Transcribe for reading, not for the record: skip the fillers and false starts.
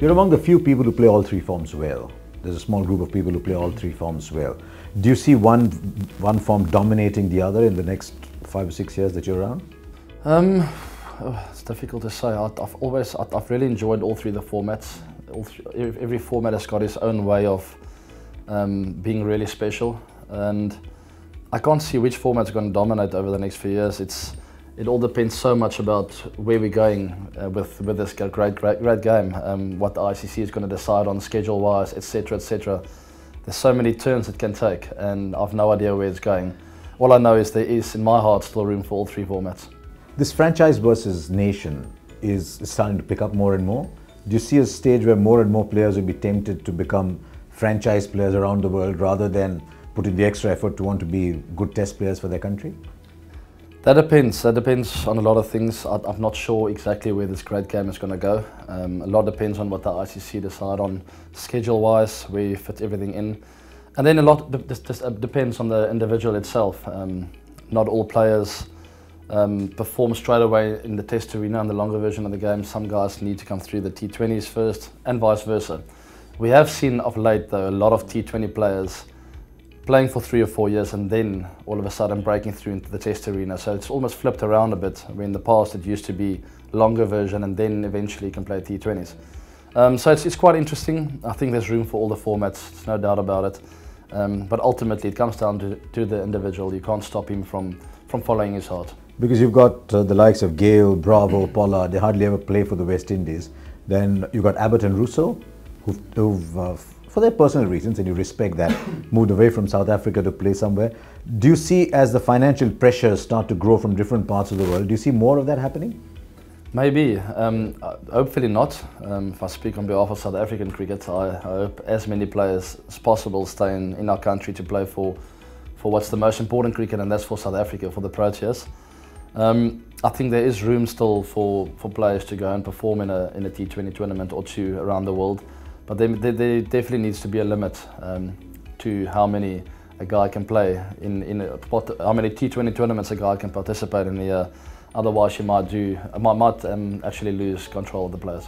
You're among the few people who play all three forms well. There's a small group of people who play all three forms well. Do you see one form dominating the other in the next 5 or 6 years that you're around? It's difficult to say. I've really enjoyed all three of the formats. Every format has got its own way of being really special, and I can't see which format's going to dominate over the next few years. It all depends so much about where we're going with this great game, what the ICC is going to decide on schedule-wise, etc., etc. There's so many turns it can take, and I've no idea where it's going. All I know is there is, in my heart, still room for all three formats. This franchise versus nation is starting to pick up more and more. Do you see a stage where more and more players will be tempted to become franchise players around the world rather than put in the extra effort to want to be good test players for their country? That depends. That depends on a lot of things. I'm not sure exactly where this great game is going to go. A lot depends on what the ICC decide on schedule-wise, where you fit everything in. And then a lot depends on the individual itself. Not all players perform straight away in the test arena and the longer version of the game. Some guys need to come through the T20s first, and vice versa. We have seen of late, though, a lot of T20 players playing for 3 or 4 years and then all of a sudden breaking through into the test arena. So it's almost flipped around a bit, where in the past it used to be longer version and then eventually you can play T20s. So it's quite interesting. I think there's room for all the formats, there's no doubt about it. But ultimately it comes down to the individual. You can't stop him from following his heart. Because you've got the likes of Gale, Bravo, Pollard, they hardly ever play for the West Indies. Then you've got Abbott and Russo, who've for their personal reasons, and you respect that, moved away from South Africa to play somewhere. Do you see, as the financial pressures start to grow from different parts of the world, do you see more of that happening? Maybe. Hopefully not. If I speak on behalf of South African cricket, I hope as many players as possible stay in our country to play for what's the most important cricket, and that's for South Africa, for the Proteas. I think there is room still for players to go and perform in a T20 tournament or two around the world. But there definitely needs to be a limit to how many a guy can play how many T20 tournaments a guy can participate in a year. Otherwise, you might actually lose control of the players.